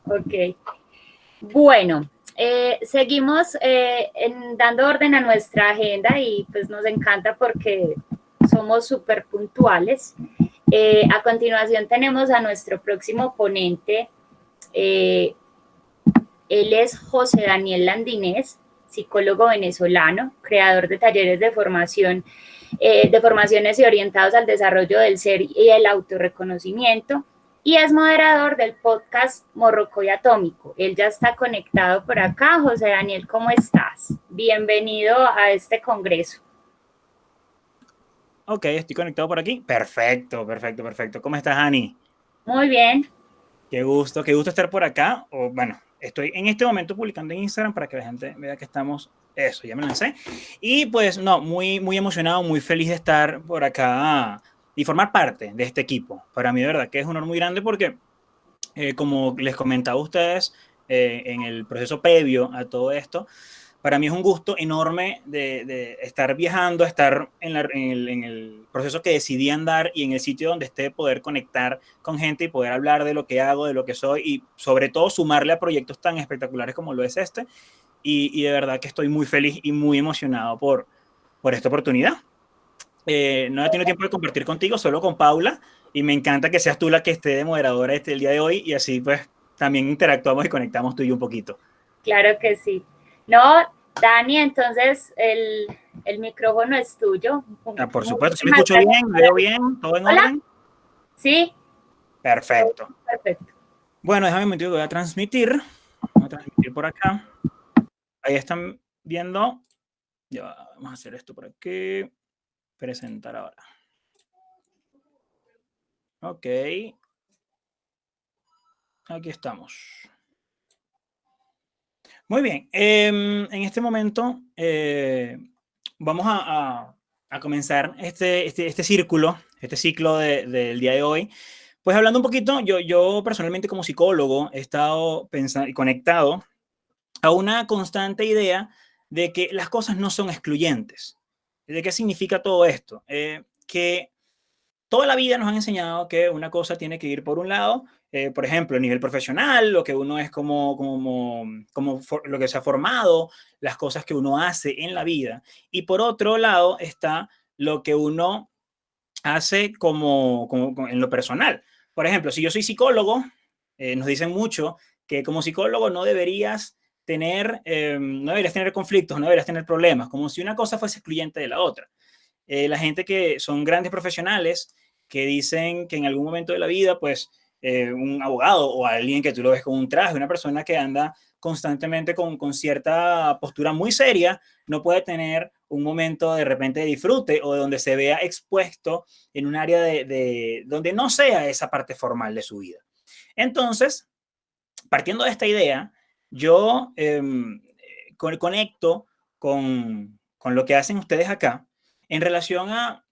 Ok. Bueno, seguimos dando orden a nuestra agenda y pues nos encanta porque somos súper puntuales. A continuación tenemos a nuestro próximo ponente. Eh, Él es José Daniel Landinés, psicólogo venezolano, creador de talleres de formaciones y orientados al desarrollo del ser y el autorreconocimiento, y es moderador del podcast Morrocoy Atómico. Él ya está conectado por acá. José Daniel, ¿cómo estás? Bienvenido a este congreso. Ok, estoy conectado por aquí. Perfecto, perfecto, perfecto. ¿Cómo estás, Ani? Muy bien. Qué gusto estar por acá. O, bueno, estoy en este momento publicando en Instagram para que la gente vea que estamos. Eso, ya me lancé. Y pues, no, muy, muy emocionado, muy feliz de estar por acá y formar parte de este equipo. Para mí, de verdad, que es un honor muy grande porque, como les comentaba a ustedes en el proceso previo a todo esto, para mí es un gusto enorme de estar viajando, estar en el proceso que decidí andar y en el sitio donde esté, poder conectar con gente y poder hablar de lo que hago, de lo que soy y sobre todo sumarle a proyectos tan espectaculares como lo es este. Y de verdad que estoy muy feliz y muy emocionado por esta oportunidad. No he tenido tiempo de compartir contigo, solo con Paula, y me encanta que seas tú la que esté de moderadora el día de hoy y así pues también interactuamos y conectamos tú y yo un poquito. Claro que sí. No, Dani, entonces el micrófono es tuyo. Ah, por supuesto, si me Muchísimas escucho gracias bien, me por veo bien, todo en Hola, orden. sí, Perfecto. perfecto. Bueno, déjame un momento, voy a transmitir. Voy a transmitir por acá. Ahí están viendo. Ya, vamos a hacer esto por aquí. Presentar ahora. Ok. Aquí estamos. Muy bien. En este momento vamos a comenzar este círculo, este ciclo del día de hoy. Pues hablando un poquito, yo personalmente como psicólogo he estado pensando y conectado a una constante idea de que las cosas no son excluyentes. ¿De qué significa todo esto? Que toda la vida nos han enseñado que una cosa tiene que ir por un lado, por ejemplo, a nivel profesional, lo que uno es lo que se ha formado, las cosas que uno hace en la vida. Y por otro lado está lo que uno hace en lo personal. Por ejemplo, si yo soy psicólogo, nos dicen mucho que como psicólogo no deberías tener conflictos, no deberías tener problemas, como si una cosa fuese excluyente de la otra. La gente que son grandes profesionales que dicen que en algún momento de la vida, pues un abogado o alguien que tú lo ves con un traje, una persona que anda constantemente con cierta postura muy seria, no puede tener un momento de repente de disfrute o de donde se vea expuesto en un área donde no sea esa parte formal de su vida. Entonces, partiendo de esta idea, yo conecto con lo que hacen ustedes acá en relación a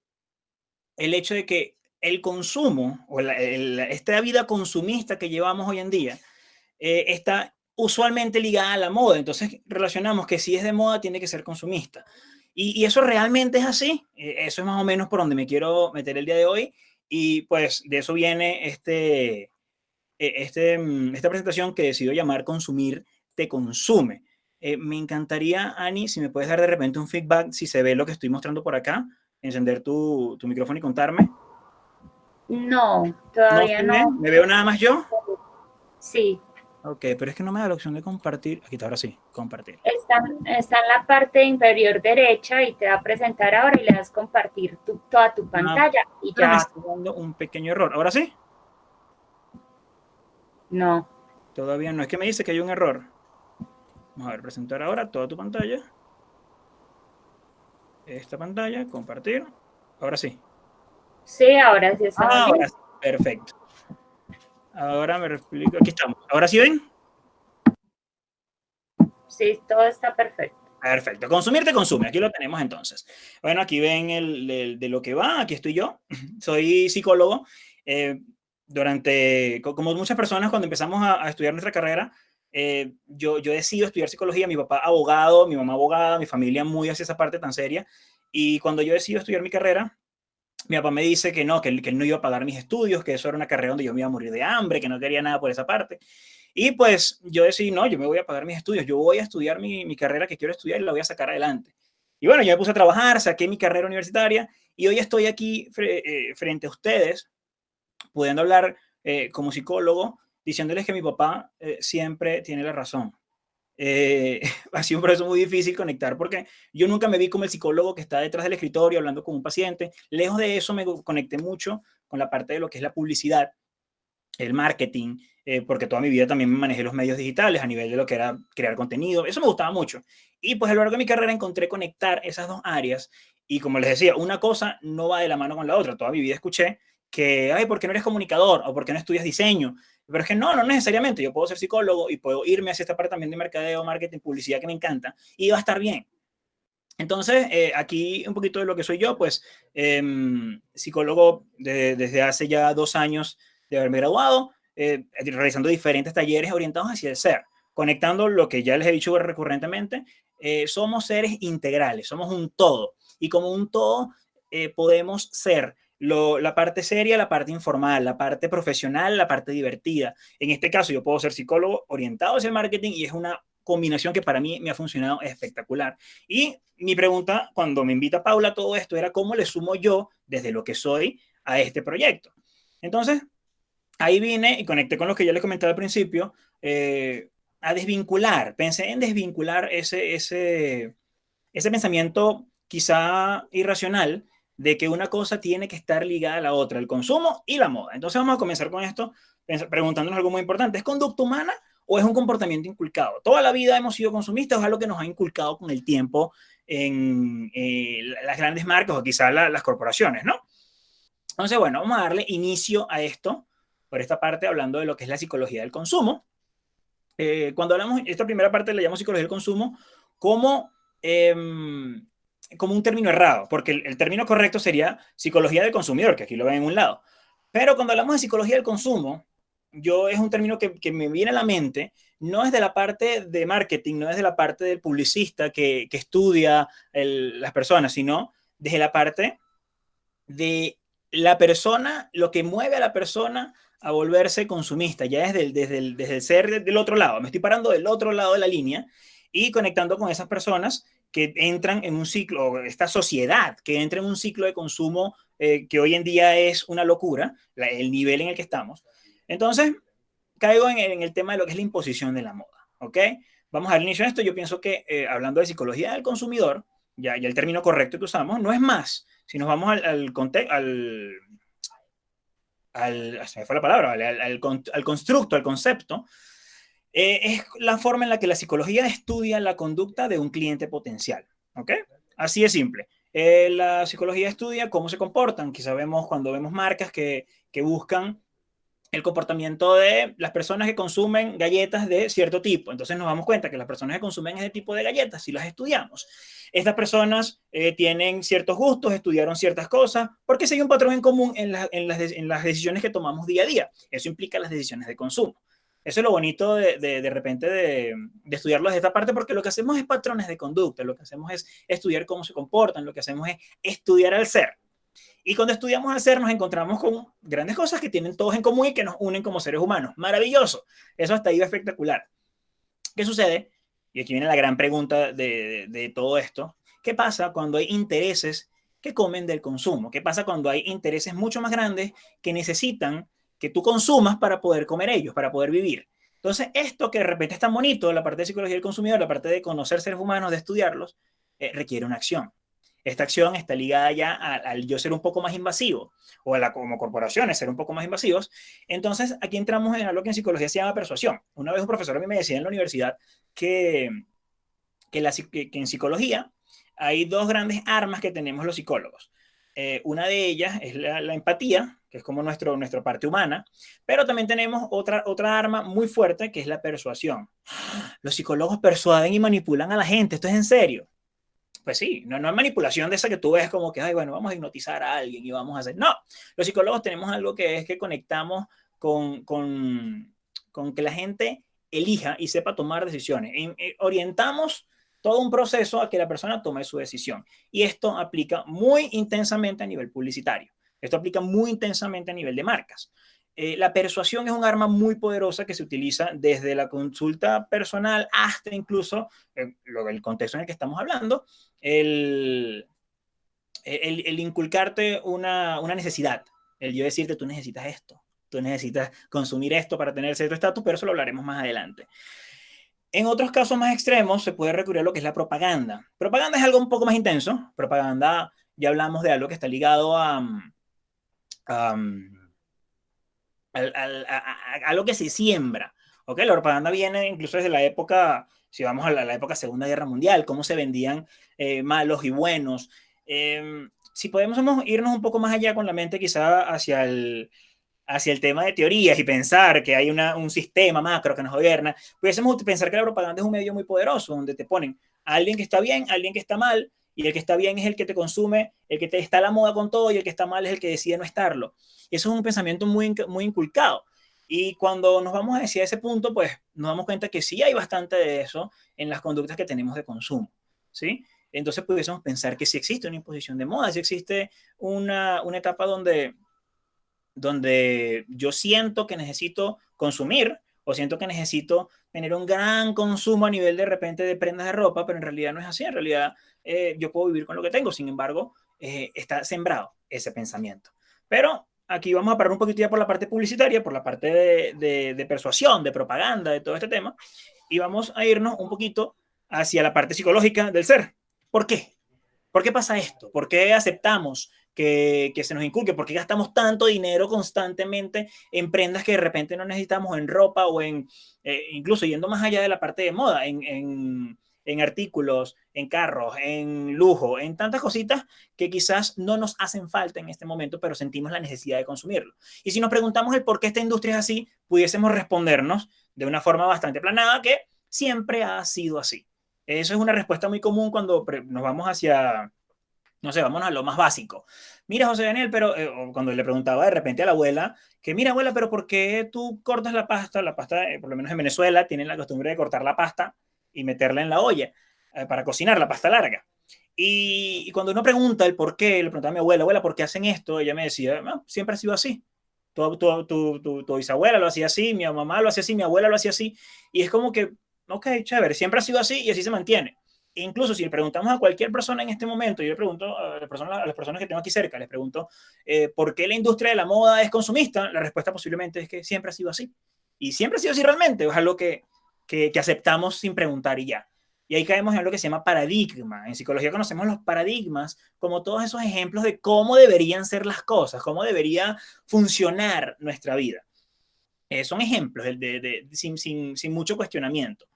el hecho de que el consumo o esta vida consumista que llevamos hoy en día está usualmente ligada a la moda. Entonces relacionamos que si es de moda tiene que ser consumista. Y eso realmente es así. Eso es más o menos por donde me quiero meter el día de hoy. Y pues de eso viene esta presentación que decido llamar Consumir te consume. Me encantaría, Ani, si me puedes dar de repente un feedback, si se ve lo que estoy mostrando por acá, encender tu micrófono y contarme. No, ¿No todavía se ve? no. ¿Me veo nada más yo? Sí, Ok, pero es que no me da la opción de compartir. Aquí está, ahora sí, compartir. está en la parte inferior derecha y te va a presentar ahora y le das compartir toda tu Ah, pantalla y pero me ya. está dando un pequeño error. ¿Ahora sí? No, Todavía no. Es que me dice que hay un error. Vamos a ver, presentar ahora toda tu pantalla. Esta pantalla, compartir. Ahora sí. sí, ahora sí estamos Ahora bien. sí. Perfecto. Ahora me explico. Aquí estamos. ¿Ahora sí ven? Sí, todo está perfecto. Perfecto. Consumir te consume. Aquí lo tenemos entonces. Bueno, aquí ven de lo que va. Aquí estoy yo. Soy psicólogo. Eh, como muchas personas, cuando empezamos a estudiar nuestra carrera, yo decido estudiar psicología. Mi papá abogado, mi mamá abogada, mi familia muy hacia esa parte tan seria. Y cuando yo decido estudiar mi carrera, mi papá me dice que no, que él no iba a pagar mis estudios, que eso era una carrera donde yo me iba a morir de hambre, que no quería nada por esa parte. Y pues yo decidí, no, yo me voy a pagar mis estudios, yo voy a estudiar mi carrera que quiero estudiar y la voy a sacar adelante. Y bueno, yo me puse a trabajar, saqué mi carrera universitaria y hoy estoy aquí frente a ustedes, pudiendo hablar como psicólogo, diciéndoles que mi papá siempre tiene la razón. Ha sido un proceso muy difícil conectar porque yo nunca me vi como el psicólogo que está detrás del escritorio hablando con un paciente. Lejos de eso me conecté mucho con la parte de lo que es la publicidad, el marketing, porque toda mi vida también me manejé los medios digitales a nivel de lo que era crear contenido. Eso me gustaba mucho. Y pues a lo largo de mi carrera encontré conectar esas dos áreas. Y como les decía, una cosa no va de la mano con la otra. Toda mi vida escuché que, ay, ¿por qué no eres comunicador? ¿O por qué no estudias diseño? Pero es que no, no necesariamente. Yo puedo ser psicólogo y puedo irme hacia esta parte también de mercadeo, marketing, publicidad que me encanta y va a estar bien. Entonces, aquí un poquito de lo que soy yo, pues psicólogo desde hace ya 2 años de haberme graduado, realizando diferentes talleres orientados hacia el ser, conectando lo que ya les he dicho recurrentemente, somos seres integrales, somos un todo, y como un todo podemos ser la parte seria, la parte informal, la parte profesional, la parte divertida. En este caso, yo puedo ser psicólogo orientado hacia el marketing y es una combinación que para mí me ha funcionado espectacular. Y mi pregunta cuando me invita Paula a todo esto era cómo le sumo yo desde lo que soy a este proyecto. Entonces, ahí vine y conecté con lo que ya les comentaba al principio, a desvincular, pensé en desvincular ese pensamiento quizá irracional de que una cosa tiene que estar ligada a la otra, el consumo y la moda. Entonces vamos a comenzar con esto preguntándonos algo muy importante. ¿Es conducta humana o es un comportamiento inculcado? Toda la vida hemos sido consumistas, o es algo que nos ha inculcado con el tiempo en las grandes marcas o quizá las corporaciones, ¿no? Entonces, bueno, vamos a darle inicio a esto, por esta parte, hablando de lo que es la psicología del consumo. Cuando hablamos, esta primera parte le llamo psicología del consumo como, eh, como un término errado, porque el término correcto sería psicología del consumidor, que aquí lo ven en un lado. Pero cuando hablamos de psicología del consumo, yo es un término que me viene a la mente, no es de la parte de marketing, no es de la parte del publicista que estudia las personas, sino desde la parte de la persona, lo que mueve a la persona a volverse consumista, ya es desde el ser del otro lado. Me estoy parando del otro lado de la línea y conectando con esas personas que entran en un ciclo, esta sociedad que entra en un ciclo de consumo que hoy en día es una locura, el nivel en el que estamos. Entonces, caigo en el tema de lo que es la imposición de la moda, ¿ok? Vamos a dar inicio a esto. Yo pienso que hablando de psicología del consumidor, ya el término correcto que usamos, no es más. Si nos vamos se me fue la palabra, al constructo, al concepto, es la forma en la que la psicología estudia la conducta de un cliente potencial, ¿ok? Así de simple. La psicología estudia cómo se comportan. Quizá vemos cuando vemos marcas que buscan el comportamiento de las personas que consumen galletas de cierto tipo. Entonces nos damos cuenta que las personas que consumen ese tipo de galletas, si las estudiamos, estas personas tienen ciertos gustos, estudiaron ciertas cosas, porque si hay un patrón en común en las decisiones que tomamos día a día. Eso implica las decisiones de consumo. Eso es lo bonito de repente de estudiarlo desde esta parte, porque lo que hacemos es patrones de conducta, lo que hacemos es estudiar cómo se comportan, lo que hacemos es estudiar al ser. Y cuando estudiamos al ser nos encontramos con grandes cosas que tienen todos en común y que nos unen como seres humanos. Maravilloso. Eso hasta ahí va espectacular. ¿Qué sucede? Y aquí viene la gran pregunta de todo esto. ¿Qué pasa cuando hay intereses que comen del consumo? ¿Qué pasa cuando hay intereses mucho más grandes que necesitan que tú consumas para poder comer ellos, para poder vivir? Entonces, esto que de repente es tan bonito, la parte de psicología del consumidor, la parte de conocer seres humanos, de estudiarlos, requiere una acción. Esta acción está ligada ya al yo ser un poco más invasivo o como corporaciones ser un poco más invasivos. Entonces, aquí entramos en algo que en psicología se llama persuasión. Una vez un profesor a mí me decía en la universidad que en psicología hay dos grandes armas que tenemos los psicólogos. Una de ellas es la empatía, que es como nuestra parte humana, pero también tenemos otra arma muy fuerte que es la persuasión. Los psicólogos persuaden y manipulan a la gente, esto es en serio. Pues sí, no es manipulación de esa que tú ves como que, ay, bueno, vamos a hipnotizar a alguien y vamos a hacer. No, los psicólogos tenemos algo que es que conectamos con que la gente elija y sepa tomar decisiones. Orientamos todo un proceso a que la persona tome su decisión. Y esto aplica muy intensamente a nivel publicitario. Esto aplica muy intensamente a nivel de marcas. la persuasión es un arma muy poderosa que se utiliza desde la consulta personal hasta incluso el contexto en el que estamos hablando, el inculcarte una necesidad, el yo decirte tú necesitas esto, tú necesitas consumir esto para tener cierto estatus, pero eso lo hablaremos más adelante. En otros casos más extremos se puede recurrir a lo que es la propaganda. Propaganda es algo un poco más intenso. Propaganda, ya hablamos de algo que está ligado a, a lo que se siembra. ¿Okay? La propaganda viene incluso desde la época, si vamos a la época Segunda Guerra Mundial, cómo se vendían malos y buenos. Si podemos irnos un poco más allá con la mente quizá hacia el tema de teorías y pensar que hay un sistema macro que nos gobierna, pudiésemos pensar que la propaganda es un medio muy poderoso, donde te ponen a alguien que está bien, a alguien que está mal, y el que está bien es el que te consume, el que está a la moda con todo, y el que está mal es el que decide no estarlo. Eso es un pensamiento muy, muy inculcado. Y cuando nos vamos hacia ese punto, pues nos damos cuenta que sí hay bastante de eso en las conductas que tenemos de consumo, ¿sí? Entonces pudiésemos pensar que sí existe una imposición de moda, sí existe una etapa donde yo siento que necesito consumir o siento que necesito tener un gran consumo a nivel de repente de prendas de ropa, pero en realidad no es así. En realidad yo puedo vivir con lo que tengo. Sin embargo, está sembrado ese pensamiento. Pero aquí vamos a parar un poquito ya por la parte publicitaria, por la parte de persuasión, de propaganda, de todo este tema, y vamos a irnos un poquito hacia la parte psicológica del ser. ¿Por qué? ¿Por qué pasa esto? ¿Por qué aceptamos que se nos inculque? ¿Por qué gastamos tanto dinero constantemente en prendas que de repente no necesitamos, en ropa o incluso yendo más allá de la parte de moda, en artículos, en carros, en lujo, en tantas cositas que quizás no nos hacen falta en este momento, pero sentimos la necesidad de consumirlo? Y si nos preguntamos el por qué esta industria es así, pudiésemos respondernos de una forma bastante planada que siempre ha sido así. Eso es una respuesta muy común cuando nos vamos hacia, no sé, vamos a lo más básico. Mira, José Daniel, pero cuando le preguntaba de repente a la abuela, que mira, abuela, pero ¿por qué tú cortas la pasta? La pasta, por lo menos en Venezuela, tienen la costumbre de cortar la pasta y meterla en la olla para cocinar, la pasta larga. Y cuando uno pregunta el por qué, le preguntaba a mi abuela, abuela, ¿por qué hacen esto? Ella me decía, no, siempre ha sido así. Tu bisabuela lo hacía así, mi mamá lo hacía así, mi abuela lo hacía así. Y es como que ok, chévere, siempre ha sido así y así se mantiene. Incluso si le preguntamos a cualquier persona en este momento, yo le pregunto a las personas que tengo aquí cerca, les pregunto ¿por qué la industria de la moda es consumista? La respuesta posiblemente es que siempre ha sido así. Y siempre ha sido así realmente, es algo que aceptamos sin preguntar y ya. Y ahí caemos en lo que se llama paradigma. En psicología conocemos los paradigmas como todos esos ejemplos de cómo deberían ser las cosas, cómo debería funcionar nuestra vida. Son ejemplos sin mucho cuestionamiento.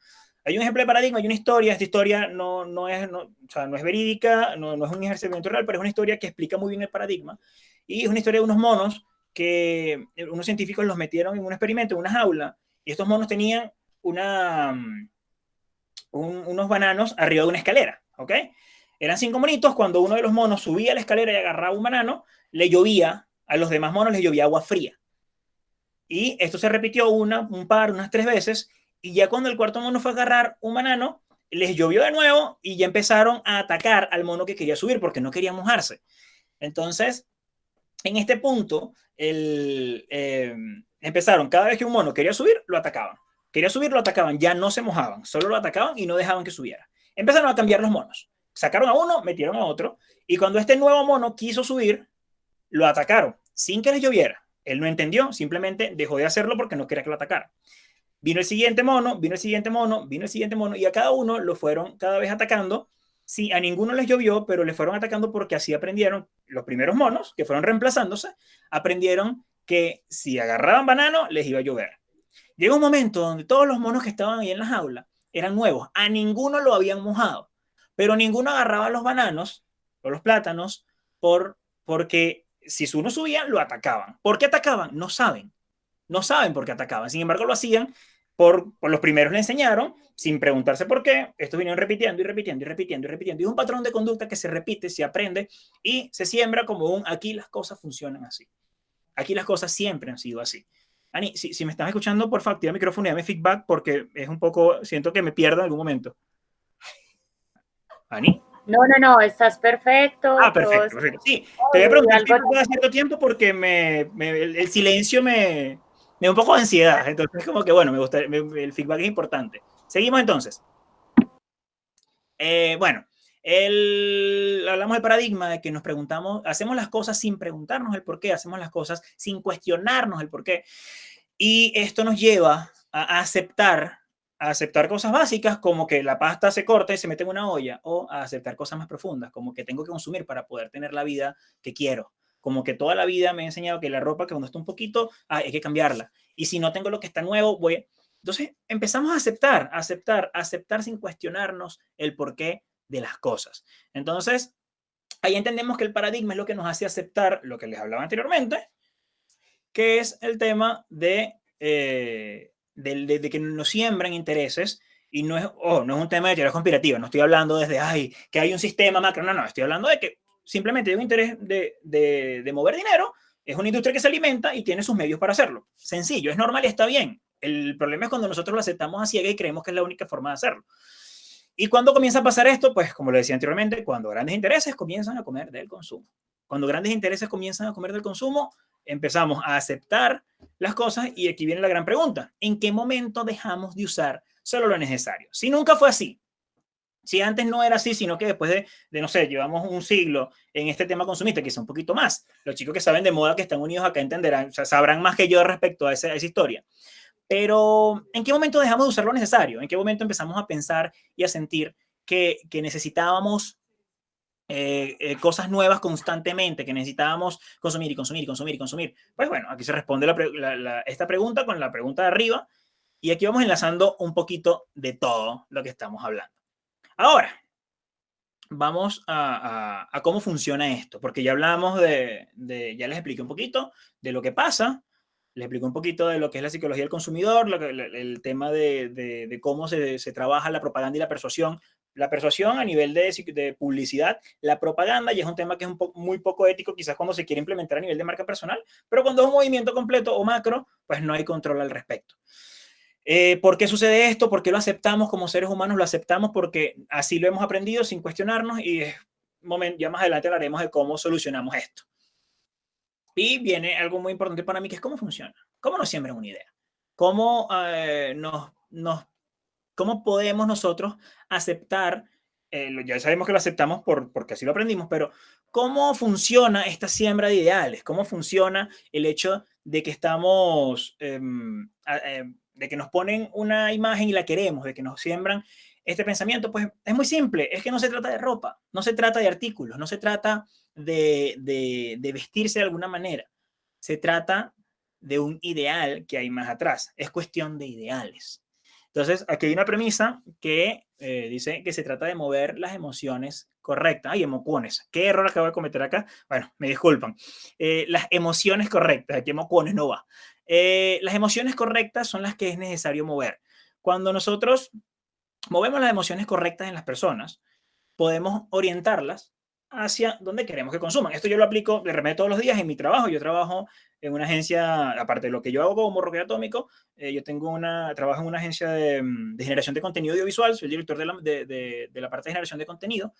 Hay un ejemplo de paradigma, hay una historia. Esta historia no es verídica, no es un ejercicio real, pero es una historia que explica muy bien el paradigma. Y es una historia de unos monos que unos científicos los metieron en un experimento, en una jaula, y estos monos tenían unos bananos arriba de una escalera, ¿ok? Eran 5 monitos. Cuando uno de los monos subía la escalera y agarraba un banano, le llovía, a los demás monos les llovía agua fría. Y esto se repitió unas 3 veces, y ya cuando el cuarto mono fue a agarrar un banano, les llovió de nuevo y ya empezaron a atacar al mono que quería subir porque no quería mojarse. Entonces, en este punto, empezaron, cada vez que un mono quería subir, lo atacaban. Quería subir, lo atacaban, ya no se mojaban, solo lo atacaban y no dejaban que subiera. Empezaron a cambiar los monos. Sacaron a uno, metieron a otro, y cuando este nuevo mono quiso subir, lo atacaron sin que les lloviera. Él no entendió, simplemente dejó de hacerlo porque no quería que lo atacara. Vino el siguiente mono, vino el siguiente mono, vino el siguiente mono, y a cada uno lo fueron cada vez atacando. Sí, a ninguno les llovió, pero le fueron atacando porque así aprendieron. Los primeros monos, que fueron reemplazándose, aprendieron que si agarraban banano, les iba a llover. Llegó un momento donde todos los monos que estaban ahí en la jaula eran nuevos. A ninguno lo habían mojado, pero ninguno agarraba los bananos o los plátanos porque si uno subía, lo atacaban. ¿Por qué atacaban? No saben. No saben por qué atacaban. Sin embargo, lo hacían por los primeros le enseñaron, sin preguntarse por qué. Estos vinieron repitiendo y repitiendo y repitiendo y repitiendo. Y es un patrón de conducta que se repite, se aprende y se siembra como aquí las cosas funcionan así. Aquí las cosas siempre han sido así. Ani, si me estás escuchando, por favor, activa el micrófono y dame feedback porque es un poco, siento que me pierdo en algún momento. Ani. No, estás perfecto, Ah, todo perfecto, está perfecto. Sí, te voy a bien, preguntar algo. cada cierto tiempo porque el silencio me da un poco de ansiedad. Entonces, como que bueno, el feedback es importante. Seguimos entonces. Bueno, hablamos del paradigma de que nos preguntamos, hacemos las cosas sin preguntarnos el por qué, hacemos las cosas sin cuestionarnos el por qué. Y esto nos lleva a aceptar cosas básicas como que la pasta se corta y se mete en una olla, o a aceptar cosas más profundas, como que tengo que consumir para poder tener la vida que quiero. Como que toda la vida me ha enseñado que la ropa que cuando está un poquito, hay que cambiarla. Y si no tengo lo que está nuevo, voy. Entonces empezamos a aceptar sin cuestionarnos el porqué de las cosas. Entonces, ahí entendemos que el paradigma es lo que nos hace aceptar lo que les hablaba anteriormente, que es el tema de que nos siembran intereses y no es un tema de teoría conspirativa, no estoy hablando desde, ay, que hay un sistema macro, no, estoy hablando de que simplemente hay un interés de mover dinero, es una industria que se alimenta y tiene sus medios para hacerlo. Sencillo, es normal y está bien. El problema es cuando nosotros lo aceptamos a ciegas y creemos que es la única forma de hacerlo. ¿Y cuando comienza a pasar esto? Pues como lo decía anteriormente, cuando grandes intereses comienzan a comer del consumo. Cuando grandes intereses comienzan a comer del consumo, empezamos a aceptar las cosas y aquí viene la gran pregunta. ¿En qué momento dejamos de usar solo lo necesario? Si nunca fue así, si antes no era así, sino que después no sé, llevamos un siglo en este tema consumista, quizá un poquito más. Los chicos que saben de moda, que están unidos acá, entenderán, o sea, sabrán más que yo respecto a esa historia. Pero, ¿en qué momento dejamos de usar lo necesario? ¿En qué momento empezamos a pensar y a sentir que necesitábamos cosas nuevas constantemente, que necesitábamos consumir y consumir y consumir y consumir? Pues bueno, aquí se responde esta pregunta con la pregunta de arriba y aquí vamos enlazando un poquito de todo lo que estamos hablando. Ahora, vamos a cómo funciona esto, porque ya hablamos ya les expliqué un poquito de lo que pasa, les expliqué un poquito de lo que es la psicología del consumidor, el tema de cómo se trabaja la propaganda y la persuasión a nivel de publicidad, la propaganda ya es un tema que es muy poco ético, quizás cuando se quiere implementar a nivel de marca personal, pero cuando es un movimiento completo o macro, pues no hay control al respecto. ¿Por qué sucede esto? ¿Por qué lo aceptamos como seres humanos? Lo aceptamos porque así lo hemos aprendido sin cuestionarnos y ya más adelante hablaremos de cómo solucionamos esto. Y viene algo muy importante para mí, que es cómo funciona. ¿Cómo nos siembran una idea? ¿Cómo, cómo podemos nosotros aceptar? Ya sabemos que lo aceptamos porque así lo aprendimos, pero ¿cómo funciona esta siembra de ideales? ¿Cómo funciona el hecho de que estamos, de que nos ponen una imagen y la queremos, de que nos siembran este pensamiento? Pues es muy simple, es que no se trata de ropa, no se trata de artículos, no se trata de vestirse de alguna manera, se trata de un ideal que hay más atrás, es cuestión de ideales. Entonces, aquí hay una premisa que dice que se trata de mover las emociones correctas. Ay, emociones. ¿Qué error acabo de cometer acá? Bueno, me disculpan. Las emociones correctas. Aquí emociones no va. Las emociones correctas son las que es necesario mover. Cuando nosotros movemos las emociones correctas en las personas, podemos orientarlas hacia donde queremos que consuman. Esto yo lo aplico de repente todos los días en mi trabajo. Yo trabajo en una agencia, aparte de lo que yo hago como rockero atómico, yo trabajo en una agencia de generación de contenido audiovisual, soy el director de la parte de generación de contenido,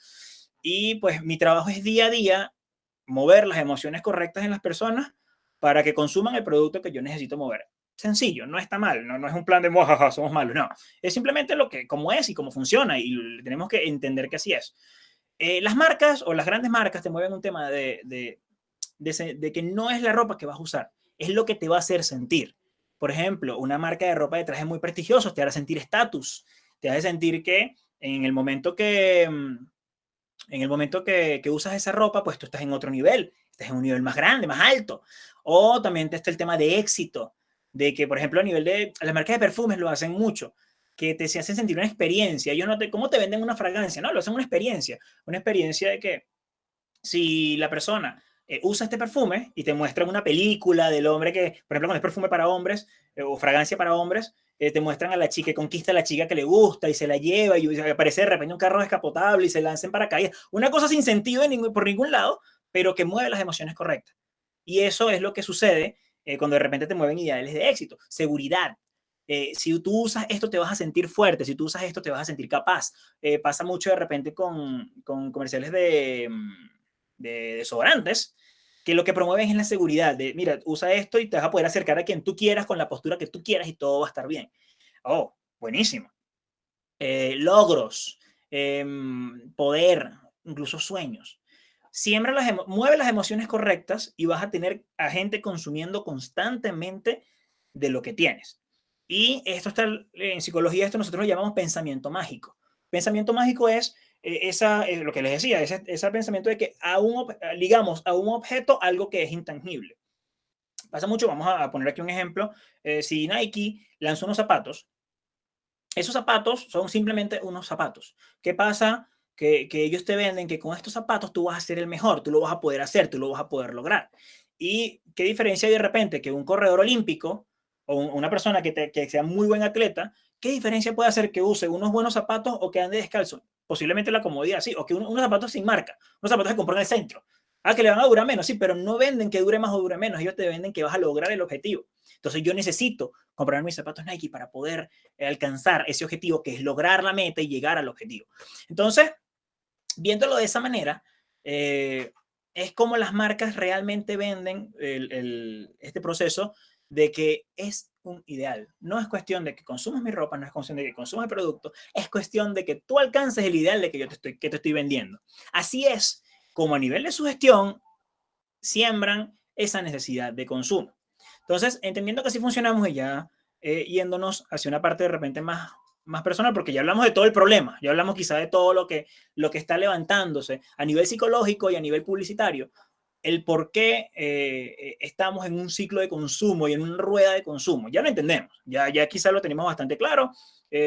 y pues mi trabajo es día a día mover las emociones correctas en las personas para que consuman el producto que yo necesito mover. Sencillo, no está mal, no es un plan de mojaja, somos malos, no. Es simplemente cómo es y cómo funciona y tenemos que entender que así es. Las marcas o las grandes marcas te mueven un tema de que no es la ropa que vas a usar, es lo que te va a hacer sentir. Por ejemplo, una marca de ropa de trajes muy prestigiosos te hará sentir estatus, te hace sentir que en el momento que usas esa ropa, pues tú estás en otro nivel, estás en un nivel más grande, más alto. O también está el tema de éxito, de que, por ejemplo, a nivel de las marcas de perfumes lo hacen mucho, que te se hacen sentir una experiencia. Ellos no ¿cómo te venden una fragancia? No, lo hacen una experiencia de que si la persona usa este perfume y te muestran una película del hombre que, por ejemplo, con el perfume para hombres o fragancia para hombres, te muestran a la chica que conquista a la chica que le gusta y se la lleva y aparece de repente un carro descapotable y se lanza en paracaídas. Una cosa sin sentido por ningún lado, pero que mueve las emociones correctas. Y eso es lo que sucede cuando de repente te mueven ideales de éxito. Seguridad. si tú usas esto te vas a sentir fuerte, si tú usas esto te vas a sentir capaz. Pasa mucho de repente con comerciales de desodorantes, que lo que promueven es la seguridad, de mira, usa esto y te vas a poder acercar a quien tú quieras con la postura que tú quieras y todo va a estar bien. Oh, buenísimo. Logros, poder, incluso sueños. Mueve las emociones correctas y vas a tener a gente consumiendo constantemente de lo que tienes. Y esto está en psicología, esto nosotros lo llamamos pensamiento mágico. Pensamiento mágico es lo que les decía, ese pensamiento de que ligamos a un objeto algo que es intangible. Pasa mucho, vamos a poner aquí un ejemplo. Si Nike lanza unos zapatos, esos zapatos son simplemente unos zapatos. ¿Qué pasa? Que ellos te venden que con estos zapatos tú vas a ser el mejor, tú lo vas a poder hacer, tú lo vas a poder lograr. ¿Y qué diferencia hay de repente que un corredor olímpico o una persona que sea muy buen atleta, qué diferencia puede hacer que use unos buenos zapatos o que ande descalzo? Posiblemente la comodidad, sí, o que unos zapatos sin marca, unos zapatos que compran en el centro. Ah, que le van a durar menos, sí, pero no venden que dure más o dure menos, ellos te venden que vas a lograr el objetivo. Entonces yo necesito comprar mis zapatos Nike para poder alcanzar ese objetivo que es lograr la meta y llegar al objetivo. Entonces, viéndolo de esa manera, es como las marcas realmente venden este proceso de que es un ideal. No es cuestión de que consumas mi ropa, no es cuestión de que consumas el producto, es cuestión de que tú alcances el ideal de que yo te estoy vendiendo. Así es como a nivel de su gestión siembran esa necesidad de consumo. Entonces, entendiendo que así funcionamos y ya yéndonos hacia una parte de repente más personal, porque ya hablamos de todo el problema, ya hablamos quizá de todo lo que está levantándose a nivel psicológico y a nivel publicitario, el por qué estamos en un ciclo de consumo y en una rueda de consumo. Ya lo entendemos, ya quizá lo tenemos bastante claro.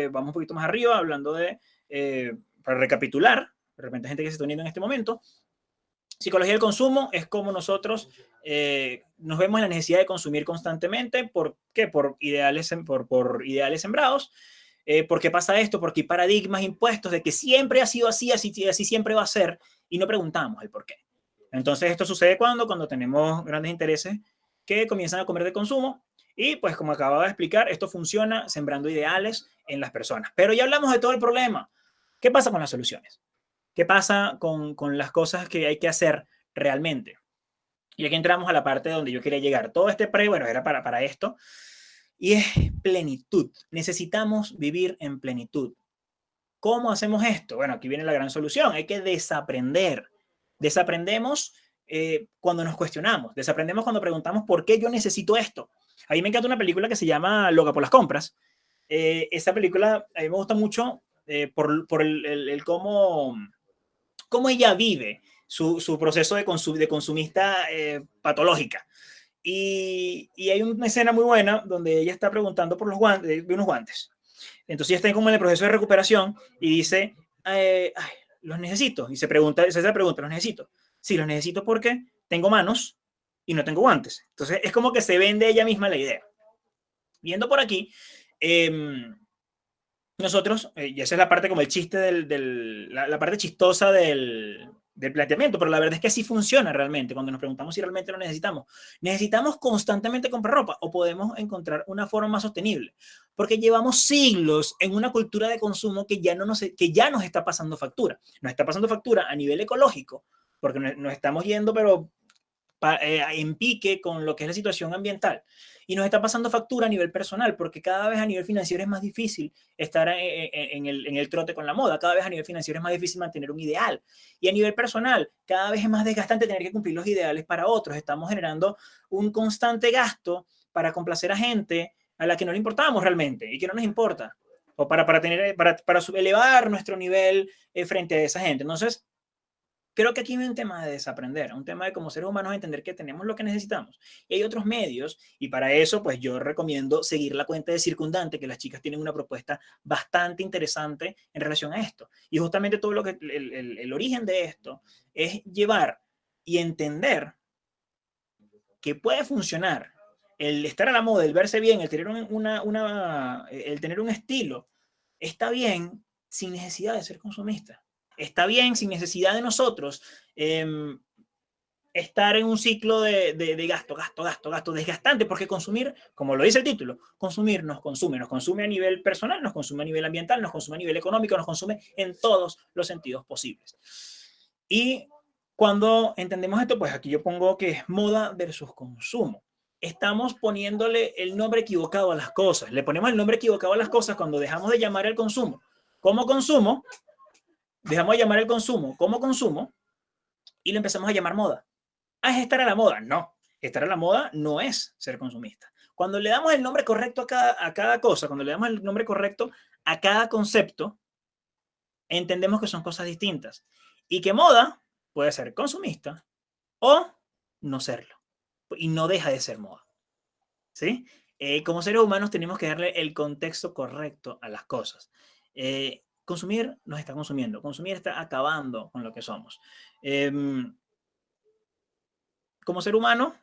Vamos un poquito más arriba hablando para recapitular, de repente hay gente que se está uniendo en este momento. Psicología del consumo es como nosotros nos vemos en la necesidad de consumir constantemente. ¿Por qué? Por ideales sembrados. ¿Por qué pasa esto? Porque hay paradigmas impuestos de que siempre ha sido así, así siempre va a ser, y no preguntamos el por qué. Entonces, esto sucede cuando tenemos grandes intereses que comienzan a comer de consumo. Y pues como acababa de explicar, esto funciona sembrando ideales en las personas. Pero ya hablamos de todo el problema. ¿Qué pasa con las soluciones? ¿Qué pasa con las cosas que hay que hacer realmente? Y aquí entramos a la parte donde yo quería llegar. Todo este bueno, era para esto. Y es plenitud. Necesitamos vivir en plenitud. ¿Cómo hacemos esto? Bueno, aquí viene la gran solución. Hay que desaprender. Desaprendemos cuando nos cuestionamos. Desaprendemos cuando preguntamos por qué yo necesito esto. A mí me encanta una película que se llama Loca por las compras. Esa película a mí me gusta mucho por el cómo ella vive su proceso de consumista patológica. Y hay una escena muy buena donde ella está preguntando por de unos guantes. Entonces ella está como en el proceso de recuperación y dice, ay, los necesito. Y se hace la pregunta, ¿los necesito? Sí, los necesito porque tengo manos y no tengo guantes. Entonces es como que se vende ella misma la idea. Viendo por aquí, nosotros, y esa es la parte como el chiste la parte chistosa del planteamiento, pero la verdad es que así funciona realmente cuando nos preguntamos si realmente lo necesitamos. ¿Necesitamos constantemente comprar ropa o podemos encontrar una forma más sostenible? Porque llevamos siglos en una cultura de consumo que ya nos está pasando factura. Nos está pasando factura a nivel ecológico, porque nos estamos yendo, pero en pique con lo que es la situación ambiental. Y nos está pasando factura a nivel personal, porque cada vez a nivel financiero es más difícil estar en el trote con la moda, cada vez a nivel financiero es más difícil mantener un ideal. Y a nivel personal, cada vez es más desgastante tener que cumplir los ideales para otros. Estamos generando un constante gasto para complacer a gente a la que no le importamos realmente y que no nos importa, o para elevar nuestro nivel frente a esa gente. Entonces, creo que aquí hay un tema de desaprender, un tema de como seres humanos entender que tenemos lo que necesitamos. Y hay otros medios, y para eso, pues yo recomiendo seguir la cuenta de Circundante, que las chicas tienen una propuesta bastante interesante en relación a esto. Y justamente todo lo que el origen de esto es llevar y entender que puede funcionar el estar a la moda, el verse bien, el tener el tener un estilo, está bien sin necesidad de ser consumista. Está bien sin necesidad de nosotros estar en un ciclo de gasto, gasto, gasto, gasto, desgastante, porque consumir, como lo dice el título, consumir nos consume a nivel personal, nos consume a nivel ambiental, nos consume a nivel económico, nos consume en todos los sentidos posibles. Y cuando entendemos esto, pues aquí yo pongo que es moda versus consumo. Estamos poniéndole el nombre equivocado a las cosas. Le ponemos el nombre equivocado a las cosas cuando dejamos de llamar el consumo como consumo, dejamos de llamar el consumo como consumo y lo empezamos a llamar moda. ¿Es estar a la moda? No. Estar a la moda no es ser consumista. Cuando le damos el nombre correcto a cada cosa, cuando le damos el nombre correcto a cada concepto, entendemos que son cosas distintas. Y que moda puede ser consumista o no serlo. Y no deja de ser moda. ¿Sí? Como seres humanos tenemos que darle el contexto correcto a las cosas. Consumir nos está consumiendo. Consumir está acabando con lo que somos. Como ser humano,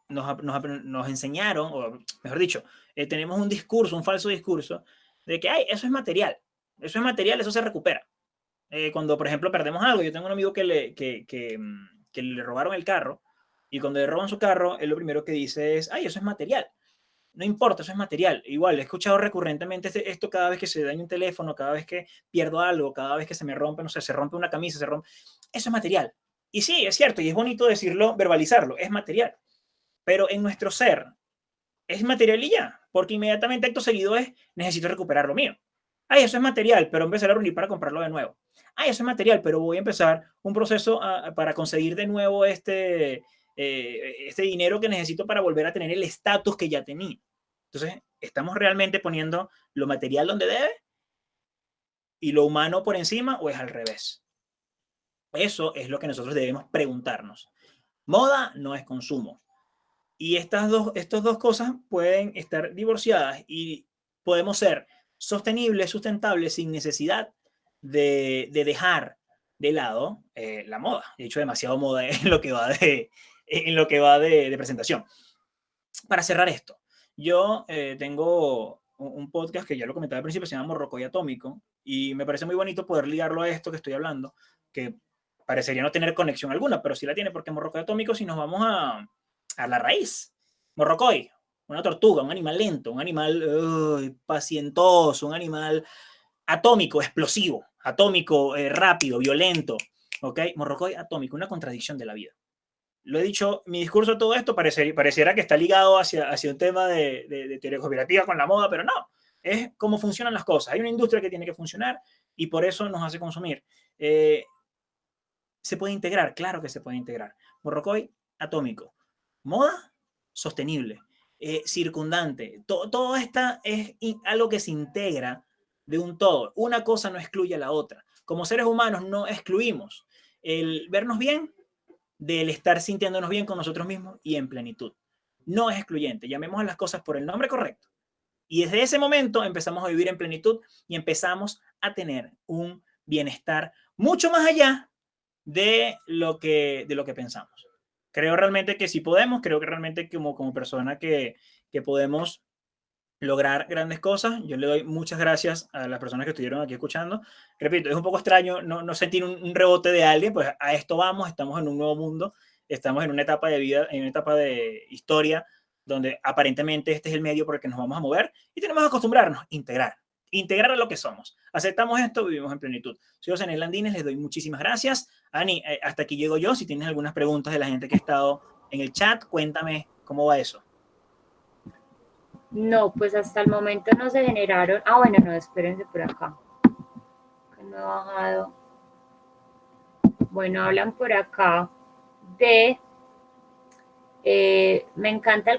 nos enseñaron, o mejor dicho, tenemos un discurso, un falso discurso, de que ay, eso es material, eso se recupera. Cuando, por ejemplo, perdemos algo, yo tengo un amigo que le robaron el carro, y cuando le roban su carro, él lo primero que dice es, ay, eso es material. No importa, eso es material. Igual, he escuchado recurrentemente esto cada vez que se daña un teléfono, cada vez que pierdo algo, cada vez que se me rompe, no sé, se rompe una camisa, se rompe. Eso es material. Y sí, es cierto, y es bonito decirlo, verbalizarlo, es material. Pero en nuestro ser, es material y ya, porque inmediatamente acto seguido es, necesito recuperar lo mío. Ay, eso es material, pero empezar a reunir para comprarlo de nuevo. Ay, eso es material, pero voy a empezar un proceso para conseguir de nuevo este dinero que necesito para volver a tener el estatus que ya tenía. Entonces, ¿estamos realmente poniendo lo material donde debe y lo humano por encima o es al revés? Eso es lo que nosotros debemos preguntarnos. Moda no es consumo. Y estas dos cosas pueden estar divorciadas y podemos ser sostenibles, sustentables, sin necesidad de dejar de lado la moda. He dicho demasiado moda en lo que va de presentación. Para cerrar esto, yo tengo un podcast que ya lo comentaba al principio, se llama Morrocoy Atómico, y me parece muy bonito poder ligarlo a esto que estoy hablando, que parecería no tener conexión alguna, pero sí la tiene, porque Morrocoy Atómico, si nos vamos a la raíz, Morrocoy, una tortuga, un animal lento, un animal pacientoso, un animal atómico, explosivo, atómico, rápido, violento, ¿ok? Morrocoy Atómico, una contradicción de la vida. Lo he dicho, mi discurso todo esto pareciera que está ligado hacia un tema de teoría conspirativa con la moda, pero no, es cómo funcionan las cosas. Hay una industria que tiene que funcionar y por eso nos hace consumir. ¿Se puede integrar? Claro que se puede integrar. Morrocoy Atómico. Moda sostenible, circundante. Todo esto es algo que se integra de un todo. Una cosa no excluye a la otra. Como seres humanos no excluimos el vernos bien del estar sintiéndonos bien con nosotros mismos y en plenitud. No es excluyente. Llamemos a las cosas por el nombre correcto. Y desde ese momento empezamos a vivir en plenitud y empezamos a tener un bienestar mucho más allá de lo que pensamos. Creo realmente que sí podemos, creo que realmente como persona que podemos lograr grandes cosas. Yo le doy muchas gracias a las personas que estuvieron aquí escuchando. Repito, es un poco extraño no sentir un rebote de alguien, pues a esto vamos, estamos en un nuevo mundo, estamos en una etapa de vida, en una etapa de historia, donde aparentemente este es el medio por el que nos vamos a mover y tenemos que acostumbrarnos, integrar a lo que somos. Aceptamos esto, vivimos en plenitud. Soy José Nel Landines, les doy muchísimas gracias. Ani, hasta aquí llego yo. Si tienes algunas preguntas de la gente que ha estado en el chat, cuéntame cómo va eso. No, pues hasta el momento no se generaron. Ah, bueno, no, espérense por acá. Que no he bajado. Bueno, hablan por acá de. Me encanta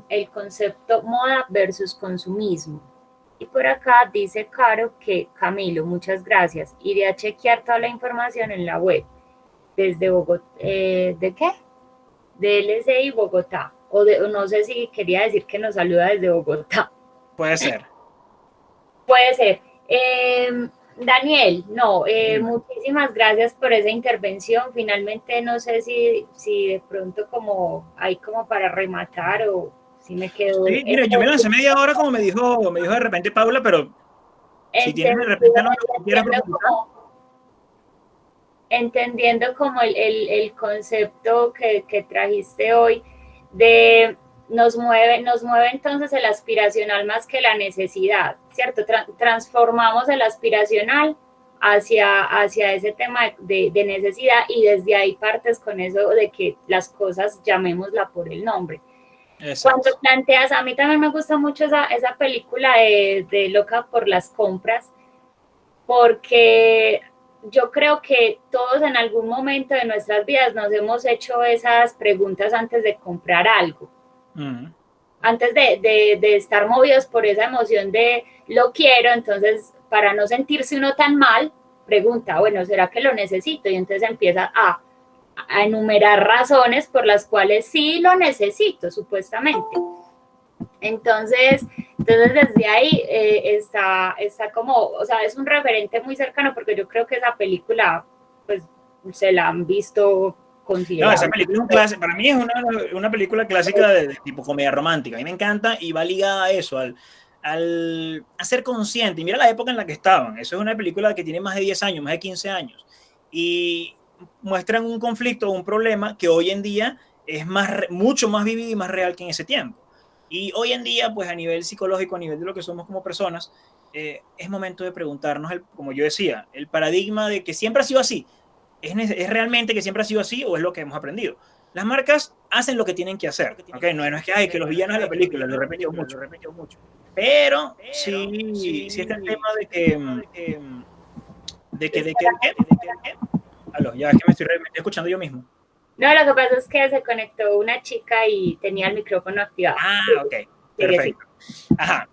el concepto moda versus consumismo. Y por acá dice Caro que Camilo, muchas gracias. Iré a chequear toda la información en la web. Desde Bogotá. ¿De qué? De LCI Bogotá. O no sé si quería decir que nos saluda desde Bogotá. Puede ser. Puede ser. Daniel, no, muchísimas gracias por esa intervención. Finalmente no sé si de pronto como para rematar o si me quedo. Sí, mira, yo me lancé media hora como me dijo de repente Paula, pero si tienes de repente algo que quieras preguntar. entendiendo como el concepto que trajiste hoy, de nos mueve entonces el aspiracional más que la necesidad, ¿cierto? Transformamos el aspiracional hacia ese tema de necesidad y desde ahí partes con eso de que las cosas llamémosla por el nombre. Exacto. Cuando planteas, a mí también me gusta mucho esa película de Loca por las compras, porque yo creo que todos en algún momento de nuestras vidas nos hemos hecho esas preguntas antes de comprar algo. Antes de estar movidos por esa emoción de lo quiero, entonces para no sentirse uno tan mal, pregunta, bueno, ¿será que lo necesito? Y entonces empieza a enumerar razones por las cuales sí lo necesito, supuestamente. Entonces desde ahí está como, o sea, es un referente muy cercano porque yo creo que esa película, pues, se la han visto considerable. No, esa película es un clásico, para mí es una película clásica de tipo comedia romántica. A mí me encanta y va ligada a eso, a ser consciente. Y mira la época en la que estaban. Eso es una película que tiene más de 10 años, más de 15 años. Y muestran un conflicto, un problema que hoy en día es mucho más vivido y más real que en ese tiempo. Y hoy en día, pues a nivel psicológico, a nivel de lo que somos como personas, es momento de preguntarnos, como yo decía, el paradigma de que siempre ha sido así. ¿Es realmente que siempre ha sido así o es lo que hemos aprendido? Las marcas hacen lo que tienen que hacer, ¿okay? No es que los villanos de la película, lo he repetido mucho. Pero sí está el tema de que aló, ya es que me estoy escuchando yo mismo. No, lo que pasa es que se conectó una chica y tenía el micrófono activado. Ok, perfecto. Ajá,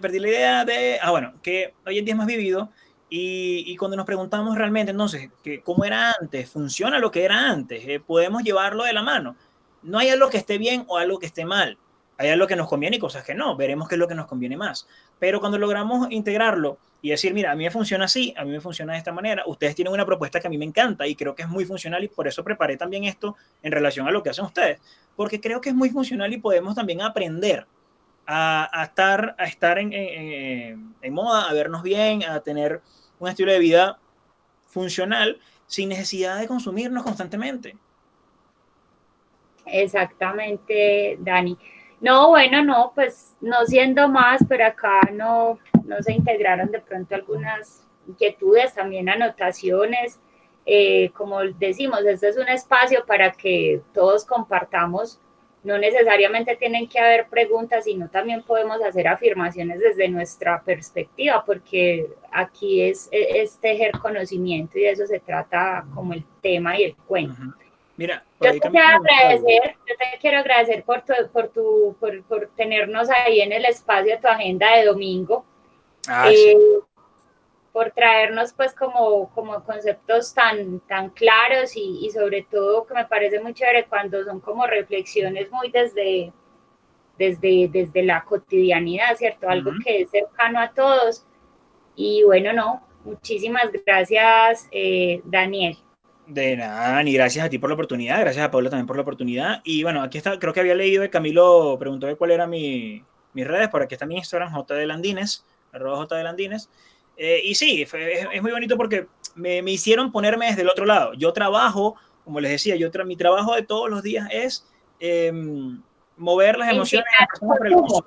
perdí la idea bueno, que hoy en día es más vivido. Y cuando nos preguntamos realmente, entonces, ¿cómo era antes? ¿Funciona lo que era antes? ¿Podemos llevarlo de la mano? No hay algo que esté bien o algo que esté mal. Hay algo que nos conviene y cosas que no. Veremos qué es lo que nos conviene más. Pero cuando logramos integrarlo y decir, mira, a mí me funciona así, a mí me funciona de esta manera, ustedes tienen una propuesta que a mí me encanta y creo que es muy funcional y por eso preparé también esto en relación a lo que hacen ustedes. Porque creo que es muy funcional y podemos también aprender a estar en moda, a vernos bien, a tener un estilo de vida funcional sin necesidad de consumirnos constantemente. Exactamente, Dani. No, bueno, no, pues no siendo más, pero acá no se integraron de pronto algunas inquietudes, también anotaciones. Como decimos, este es un espacio para que todos compartamos. No necesariamente tienen que haber preguntas, sino también podemos hacer afirmaciones desde nuestra perspectiva, porque aquí es tejer conocimiento y de eso se trata como el tema y el cuento. Uh-huh. Mira, yo te quiero agradecer por tenernos ahí en el espacio de tu agenda de domingo, sí. por traernos pues como conceptos tan claros y sobre todo que me parece muy chévere cuando son como reflexiones muy desde la cotidianidad, ¿cierto? Algo que es cercano a todos. Y bueno, no, muchísimas gracias, Daniel. De nada, ni gracias a ti por la oportunidad, gracias a Paula también por la oportunidad. Y bueno, aquí está, creo que había leído que Camilo preguntó de cuál era mis redes, por aquí está mi Instagram, @jdelandines. Y sí, es muy bonito porque me hicieron ponerme desde el otro lado. Yo trabajo, como les decía, mi trabajo de todos los días es mover las emociones de las personas por el consumo.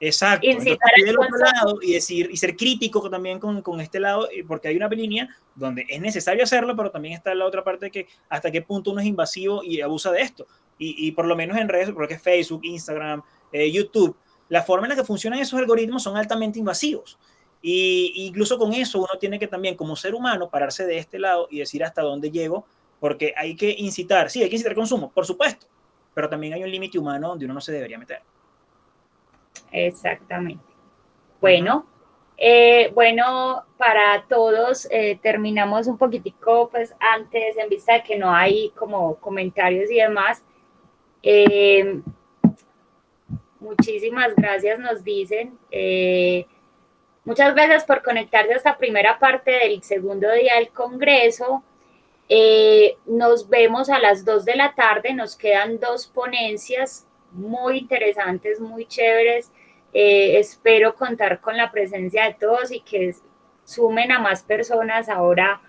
Exacto. Entonces, del otro lado y ser crítico también con este lado, porque hay una línea donde es necesario hacerlo, pero también está la otra parte que hasta qué punto uno es invasivo y abusa de esto. Y por lo menos en redes, porque Facebook, Instagram, YouTube, la forma en la que funcionan esos algoritmos son altamente invasivos. Y incluso con eso uno tiene que también, como ser humano, pararse de este lado y decir hasta dónde llego, porque hay que incitar, sí, hay que incitar consumo, por supuesto, pero también hay un límite humano donde uno no se debería meter. Exactamente. Bueno, bueno, para todos, terminamos un poquitico, pues antes, en vista de que no hay como comentarios y demás. Muchísimas gracias, nos dicen. Muchas gracias por conectarse a esta primera parte del segundo día del Congreso. Nos vemos a las 2 de la tarde, nos quedan 2 ponencias muy interesantes, muy chéveres. Espero contar con la presencia de todos y que sumen a más personas ahora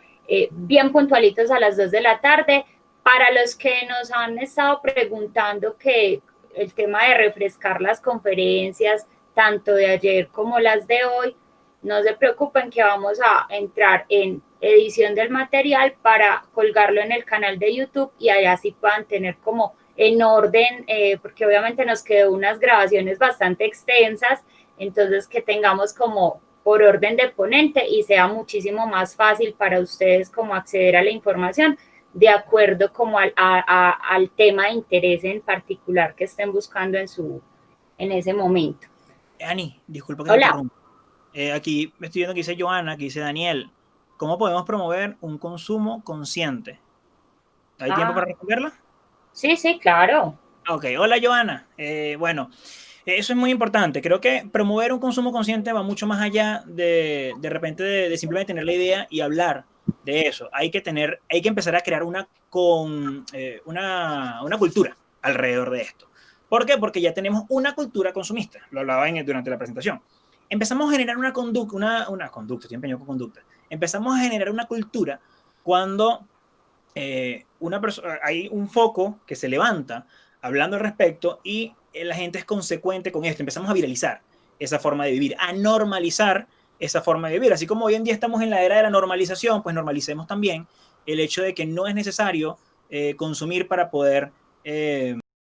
bien puntualitos a las 2 de la tarde. Para los que nos han estado preguntando que el tema de refrescar las conferencias, tanto de ayer como las de hoy, no se preocupen que vamos a entrar en edición del material para colgarlo en el canal de YouTube y allá sí puedan tener como en orden, porque obviamente nos quedó unas grabaciones bastante extensas, entonces que tengamos como por orden de ponente y sea muchísimo más fácil para ustedes como acceder a la información de acuerdo como al tema de interés en particular que estén buscando en ese momento. Ani, disculpa que te interrumpa. Aquí me estoy viendo que dice Joana, que dice Daniel, ¿cómo podemos promover un consumo consciente? ¿Hay tiempo para responderla? Sí, sí, claro. Ok, hola Joana. Bueno, eso es muy importante. Creo que promover un consumo consciente va mucho más allá de repente de simplemente tener la idea y hablar de eso. Hay que empezar a crear una cultura alrededor de esto. ¿Por qué? Porque ya tenemos una cultura consumista. Lo hablaba durante la presentación. Empezamos a generar una conducta, estoy empeñado con conducta. Empezamos a generar una cultura cuando hay un foco que se levanta hablando al respecto y la gente es consecuente con esto. Empezamos a viralizar esa forma de vivir, a normalizar esa forma de vivir. Así como hoy en día estamos en la era de la normalización, pues normalicemos también el hecho de que no es necesario consumir para poder